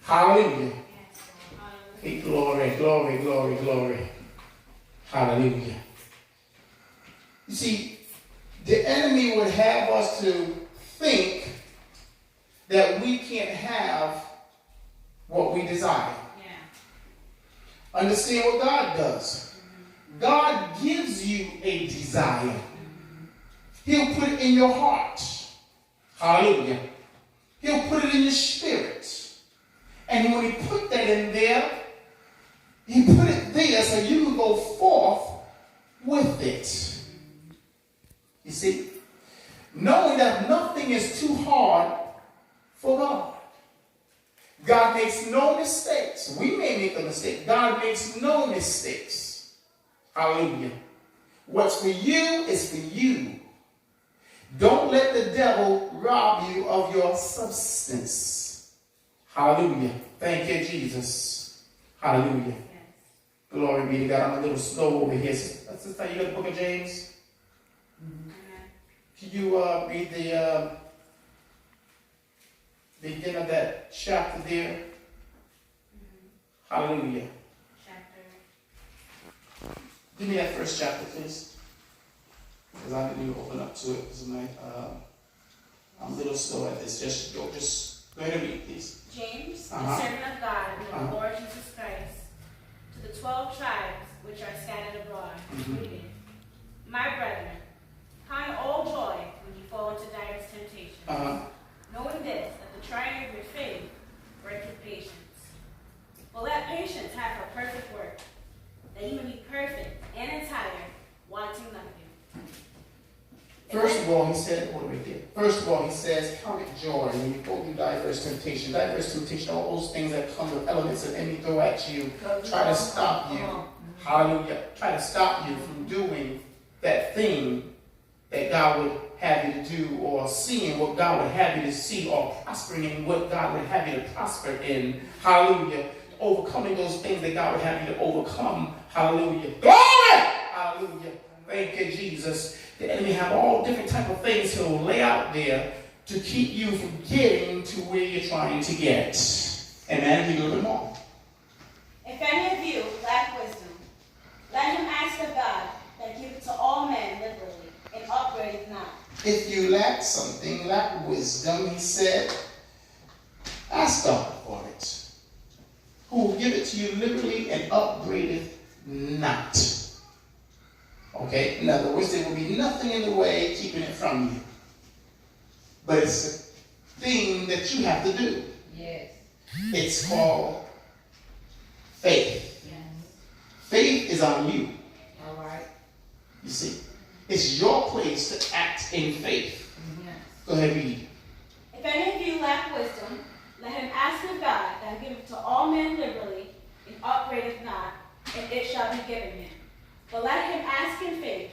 Hallelujah. Hey, glory, glory, glory, glory. Hallelujah. You see, the enemy would have us to think that we can't have what we desire. Yeah. Understand what God does. Mm-hmm. God gives you a desire. Mm-hmm. He'll put it in your heart. Hallelujah. He'll put it in your spirit. And when he put that in there, he put it there so you can go forth with it. You see? Knowing that nothing is too hard for God. God makes no mistakes. We may make a mistake. God makes no mistakes. Hallelujah. What's for you is for you. Don't let the devil rob you of your substance. Hallelujah. Thank you, Jesus. Hallelujah. Yes. Glory be to God. I'm a little slow over here. Sister, you got the book of James? Mm-hmm. Can you read the beginning of that chapter there? Mm-hmm. Hallelujah. Chapter. Give me that first chapter, please. Because I didn't even open up to it. I'm a little slow at this. Just go ahead and read, please. James, the servant of God and the Lord Jesus Christ, to the 12 tribes which are scattered abroad, reading. My brethren, count all joy when you fall into diverse temptations, knowing this, that the trying of your faith worketh patience. But let patience have her perfect work, that you may be perfect and entire, wanting nothing. First of all, he said, what do we get? First of all, he says, count it joy when you go through diverse temptation. Diverse temptation, all those things that come with elements of enemy throw at you, try to stop you. Hallelujah. Try to stop you from doing that thing that God would have you to do, or seeing what God would have you to see, or prospering in what God would have you to prosper in. Hallelujah. Overcoming those things that God would have you to overcome. Hallelujah. Glory! Hallelujah. Thank you, Jesus. The enemy have all different type of things he'll lay out there to keep you from getting to where you're trying to get. Amen. He will do more. If any of you lack wisdom, let him ask of God, that giveth to all men liberally, and upbraideth not. If you lack something, lack wisdom, he said, ask God for it, who will give it to you liberally and upbraideth not. Okay? In other words, there will be nothing in the way keeping it from you. But it's a thing that you have to do. Yes. It's called faith. Yes. Faith is on you. All right. You see? It's your place to act in faith. Yes. Go ahead, read. If any of you lack wisdom, let him ask of God, that giveth to all men liberally, and upbraideth not, and it shall be given him. But let him ask in faith,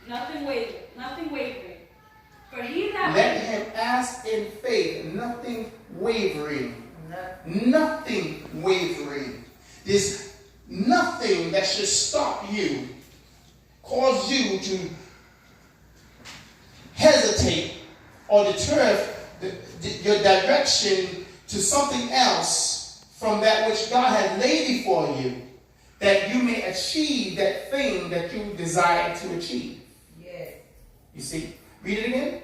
nothing wavering. For he that let him ask in faith, nothing wavering. Nothing wavering. There's nothing that should stop you, cause you to hesitate or deter your direction to something else from that which God has laid before you, that you may achieve that thing that you desire to achieve. Yes. You see? Read it again.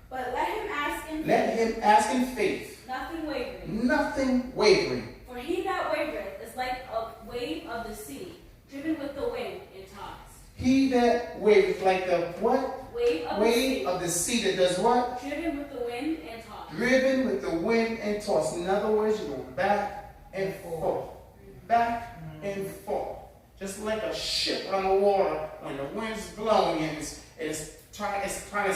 But let him ask in faith. Let him ask in faith. Nothing wavering. Nothing wavering. For he that wavereth is like a wave of the sea, driven with the wind and tossed. He that wavereth like the what? Wave of the sea that does what? Driven with the wind and tossed. Driven with the wind and tossed. In other words, you go back and forth. Back and forth. Just like a ship on the water when the wind's blowing and it's trying to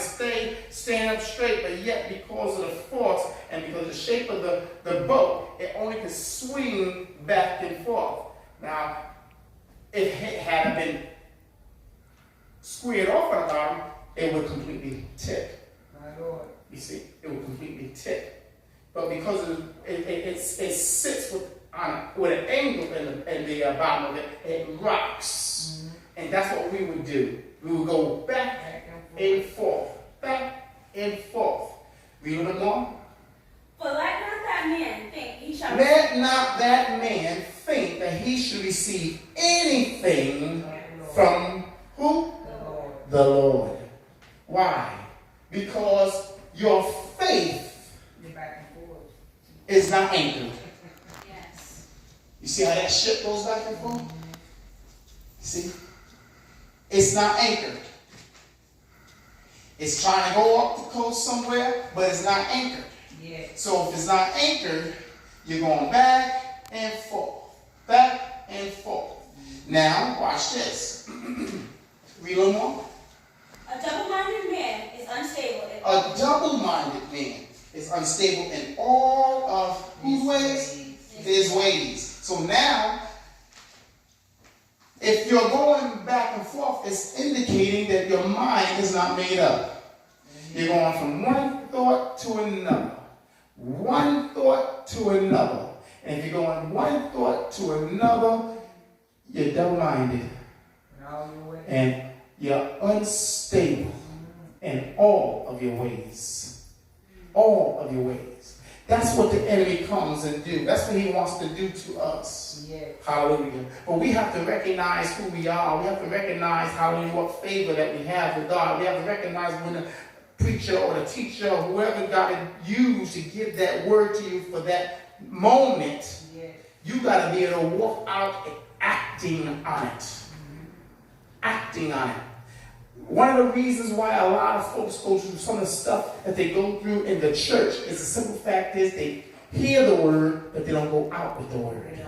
stand up straight, but yet because of the force and because of the shape of the boat, it only can swing back and forth. Now, if it had been squared off on the bottom, it would completely tip. My Lord. You see, it would completely tip. But because it sits with an angle in the bottom of it, it rocks. Mm-hmm. And that's what we would do. We would go back and forth. Back and forth. Read a little more. let not that man think that he should receive anything from who? The Lord. Why? Because your faith is not anchored. Yes. You see how that ship goes back and forth? You see? It's not anchored. It's trying to go up the coast somewhere, but it's not anchored. Yeah. So if it's not anchored, you're going back and forth. Back and forth. Now, watch this. Read a little more. A double-minded man is unstable. A double-minded man is unstable in all of whose ways? His ways. So now, if you're going back and forth, it's indicating that your mind is not made up. You're going from one thought to another. One thought to another. And if you're going one thought to another, you're double-minded. And you're unstable in all of your ways. All of your ways. That's what the enemy comes and do. That's what he wants to do to us. Yes. Hallelujah. But we have to recognize who we are. We have to recognize, hallelujah, what favor that we have with God. We have to recognize when the preacher or the teacher or whoever God had used to give that word to you for that moment, Yes. you got to be able to walk out and acting on it. Acting on it. One of the reasons why a lot of folks go through some of the stuff that they go through in the church is the simple fact is they hear the word, but they don't go out with the word.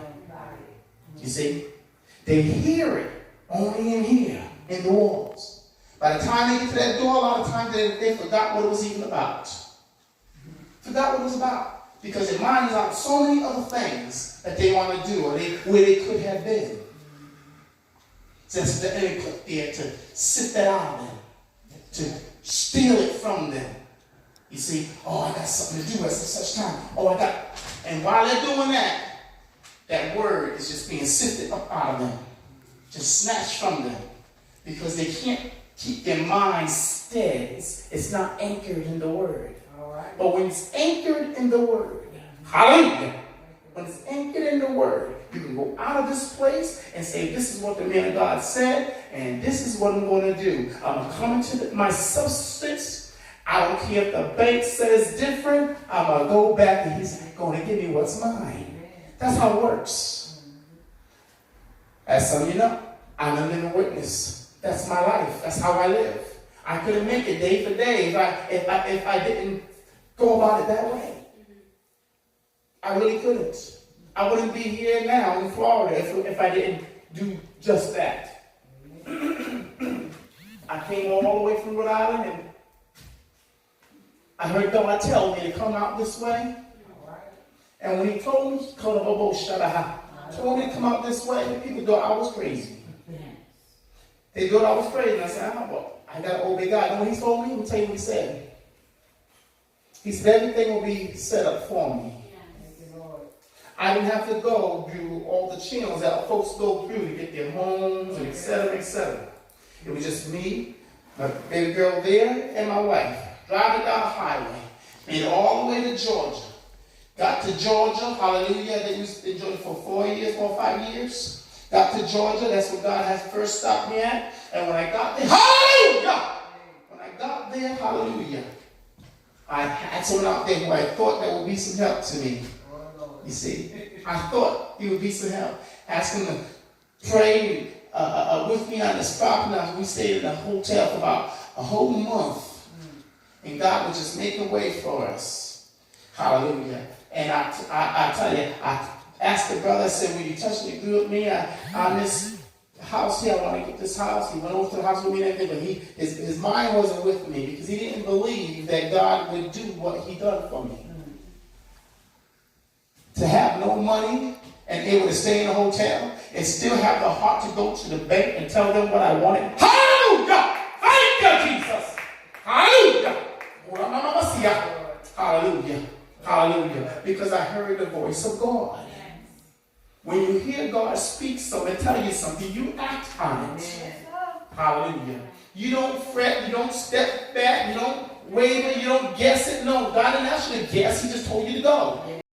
You see? They hear it only in here, in the walls. By the time they get to that door, a lot of times they forgot what it was even about. Forgot what it was about. Because their mind is on so many other things that they want to do or where they could have been. Since the enemy put there to sit that out of them, to steal it from them. You see, oh, I got something to do at such time. Oh, I got, and while they're doing that, that word is just being sifted up out of them, just snatched from them, because they can't keep their minds steady. It's not anchored in the word. All right. But when it's anchored in the word, hallelujah. When it's anchored in the word, you can go out of this place and say, this is what the man of God said, and this is what I'm going to do. I'm coming to my substance. I don't care if the bank says different. I'm going to go back and he's going to give me what's mine. That's how it works. As some of you know, I'm a living witness. That's my life. That's how I live. I couldn't make it day for day if I didn't go about it that way. I really couldn't. I wouldn't be here now in Florida if I didn't do just that. I came all the way from Rhode Island and I heard God tell me to come out this way. And when he told me, told me to come out this way, people thought I was crazy. They thought I was crazy. And I said, well, I got to obey God. And when he told me, let me tell you what he said. He said everything will be set up for me. I didn't have to go through all the channels that folks go through to get their homes and et cetera, et cetera. It was just me, my baby girl there, and my wife. Driving down the highway. Made it all the way to Georgia. Got to Georgia, hallelujah. They was in Georgia for 4 or 5 years. Got to Georgia, that's where God has first stopped me at. And when I got there, hallelujah! When I got there, hallelujah, I had someone out there who I thought that would be some help to me. You see, I thought he would be some help. Asked him to pray with me on this property. We stayed in a hotel for about a whole month. And God was just making a way for us. Hallelujah. And I tell you, I asked the brother, I said, will you touch and agree with me on this house here? I want to get this house. He went over to the house with me and everything, but his mind wasn't with me because he didn't believe that God would do what he done for me. To have no money and able to stay in a hotel and still have the heart to go to the bank and tell them what I wanted. Hallelujah! Thank you, Jesus! Hallelujah! Hallelujah! Hallelujah! Because I heard the voice of God. When you hear God speak something, tell you something, you act on it. Hallelujah! You don't fret, you don't step back, you don't waver, you don't guess it. No, God didn't ask you to guess, he just told you to go.